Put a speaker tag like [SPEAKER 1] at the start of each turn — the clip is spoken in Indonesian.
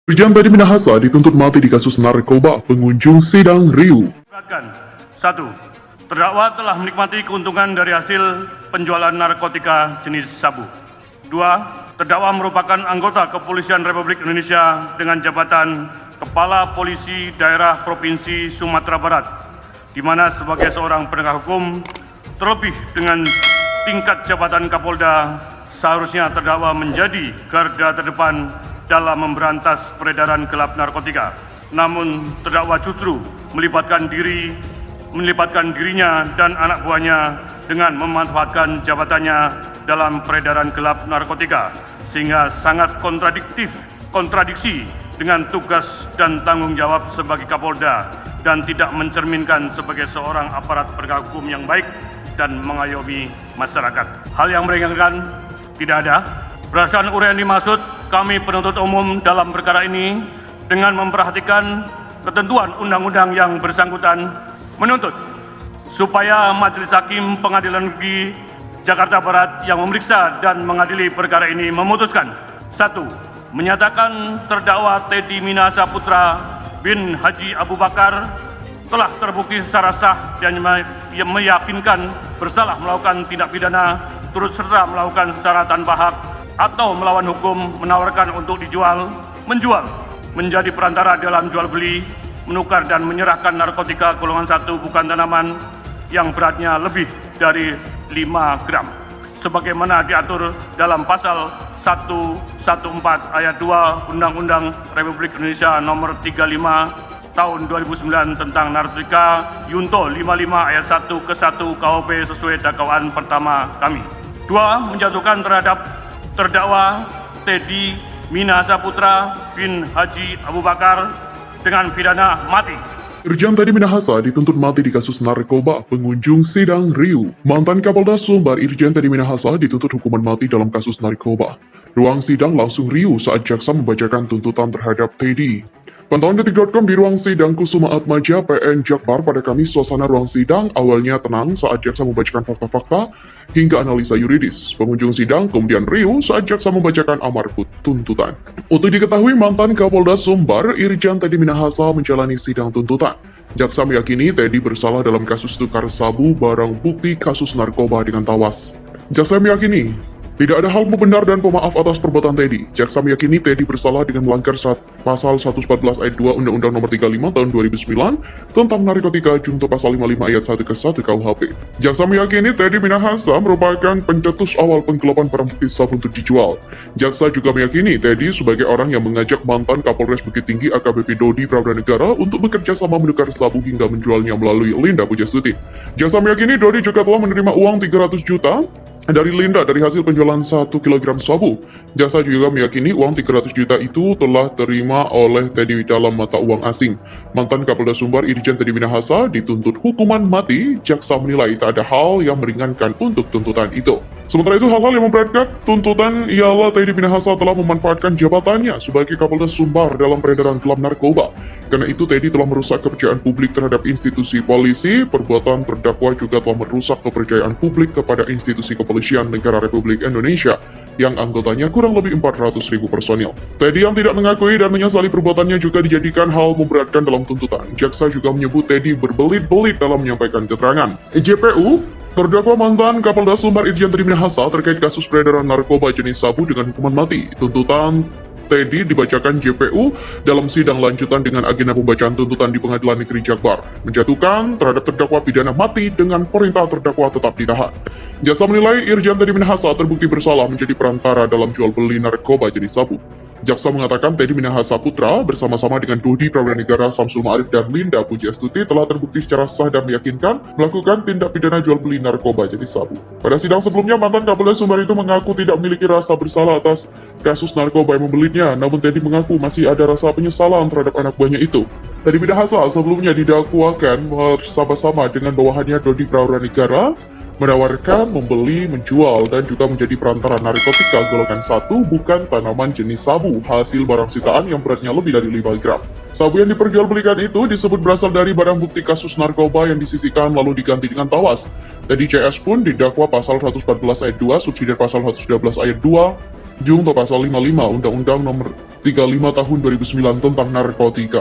[SPEAKER 1] Irjen Teddy Minahasa dituntut mati di kasus narkoba. Pengunjung sidang riuh.
[SPEAKER 2] Beratkan. 1. Terdakwa telah menikmati keuntungan dari hasil penjualan narkotika jenis sabu. 2. Terdakwa merupakan anggota Kepolisian Republik Indonesia dengan jabatan Kepala Polisi Daerah Provinsi Sumatera Barat, di mana sebagai seorang penegak hukum, terlebih dengan tingkat jabatan Kapolda, seharusnya terdakwa menjadi garda terdepan dalam memberantas peredaran gelap narkotika. Namun terdakwa justru melibatkan dirinya dan anak buahnya dengan memanfaatkan jabatannya dalam peredaran gelap narkotika, sehingga sangat kontradiksi dengan tugas dan tanggung jawab sebagai Kapolda dan tidak mencerminkan sebagai seorang aparat penegak hukum yang baik dan mengayomi masyarakat. Hal yang meringankan tidak ada. Berdasarkan uraian dimaksud, kami penuntut umum dalam perkara ini dengan memperhatikan ketentuan undang-undang yang bersangkutan menuntut supaya Majelis Hakim Pengadilan Negeri Jakarta Barat yang memeriksa dan mengadili perkara ini memutuskan: 1. Menyatakan terdakwa Teddy Minahasa Putra bin Haji Abu Bakar telah terbukti secara sah dan meyakinkan bersalah melakukan tindak pidana turut serta melakukan secara tanpa hak atau melawan hukum menawarkan untuk menjual, menjadi perantara dalam jual beli, menukar dan menyerahkan narkotika golongan 1 bukan tanaman yang beratnya lebih dari 5 gram. Sebagaimana diatur dalam pasal 114 ayat 2 Undang-Undang Republik Indonesia nomor 35 tahun 2009 tentang narkotika Yunto 55 ayat 1 ke 1 KUP sesuai dakwaan pertama kami. 2. Menjatuhkan terhadap terdakwa Teddy Minahasa Putra bin Haji Abu Bakar dengan pidana mati.
[SPEAKER 1] Irjen Teddy Minahasa dituntut mati di kasus narkoba. Pengunjung sidang riuh. Mantan Kapolda Sumbar Irjen Teddy Minahasa dituntut hukuman mati dalam kasus narkoba. Ruang sidang langsung riuh saat jaksa membacakan tuntutan terhadap Teddy. Pantauan detik.com di ruang sidang Kusuma Atmaja PN Jakbar pada Kamis. Suasana ruang sidang awalnya tenang saat jaksa membacakan fakta-fakta hingga analisa yuridis. Pengunjung sidang kemudian riuh saat jaksa membacakan amar tuntutan. Untuk diketahui, mantan Kapolda Sumbar Irjen Teddy Minahasa menjalani sidang tuntutan. Jaksa meyakini Teddy bersalah dalam kasus tukar sabu barang bukti kasus narkoba dengan tawas. Jaksa meyakini tidak ada hal membenar dan pemaaf atas perbuatan Teddy. Jaksa meyakini Teddy bersalah dengan melanggar pasal 114 ayat 2 Undang-Undang Nomor 35 Tahun 2009 tentang narkotika junto pasal 55 ayat 1 ke 1 KUHP. Jaksa meyakini Teddy Minahasa merupakan pencetus awal penggelapan barang bukti sabu untuk dijual. Jaksa juga meyakini Teddy sebagai orang yang mengajak mantan Kapolres Bukit Tinggi AKBP Dodi Pradana untuk bekerja sama menukar sabu hingga menjualnya melalui Linda Pujastuti. Jaksa meyakini Dodi juga telah menerima uang 300 juta dari Linda dari hasil penjualan 1 kg sabu. Jaksa juga meyakini uang 300 juta itu telah terima oleh Teddy dalam mata uang asing. Mantan Kapolda Sumbar Irjen Teddy Minahasa dituntut hukuman mati. Jaksa menilai tak ada hal yang meringankan untuk tuntutan itu. Sementara itu, hal-hal yang memberatkan tuntutan ialah Teddy Minahasa telah memanfaatkan jabatannya sebagai Kapolda Sumbar dalam peredaran gelap narkoba. Karena itu, Teddy telah merusak kepercayaan publik terhadap institusi polisi. Perbuatan terdakwa juga telah merusak kepercayaan publik kepada institusi kepolisian negara Republik Indonesia yang anggotanya kurang lebih 400.000 personil. Teddy yang tidak mengakui dan menyesali perbuatannya juga dijadikan hal memberatkan dalam tuntutan. Jaksa juga menyebut Teddy berbelit-belit dalam menyampaikan keterangan. JPU, terdakwa mantan Kapolda Sumbar Irjen Teddy Minahasa terkait kasus peredaran narkoba jenis sabu dengan hukuman mati. Tuntutan Teddy dibacakan JPU dalam sidang lanjutan dengan agenda pembacaan tuntutan di Pengadilan Negeri Jakbar, menjatuhkan terhadap terdakwa pidana mati dengan perintah terdakwa tetap ditahan. Jaksa menilai Irjen Teddy Minahasa terbukti bersalah menjadi perantara dalam jual beli narkoba jenis sabu. Jaksa mengatakan Teddy Minahasa Putra bersama-sama dengan Dodi Pradana, Samsul Ma'arif, dan Linda Pujastuti telah terbukti secara sah dan meyakinkan melakukan tindak pidana jual beli narkoba jenis sabu. Pada sidang sebelumnya, mantan Kapolda Sumbar itu mengaku tidak memiliki rasa bersalah atas kasus narkoba yang membelitnya, namun Teddy mengaku masih ada rasa penyesalan terhadap anak buahnya itu. Teddy Minahasa sebelumnya didakwakan bersama-sama dengan bawahannya Dodi Pradana menawarkan, membeli, menjual, dan juga menjadi perantara narkotika golongan 1 bukan tanaman jenis sabu hasil barang sitaan yang beratnya lebih dari 5 gram. Sabu yang diperjualbelikan itu disebut berasal dari barang bukti kasus narkoba yang disisihkan lalu diganti dengan tawas. Teddy CS pun didakwa pasal 114 ayat 2 subsidi pasal 112 ayat 2 junto pasal 55 Undang-Undang nomor 35 tahun 2009 tentang narkotika.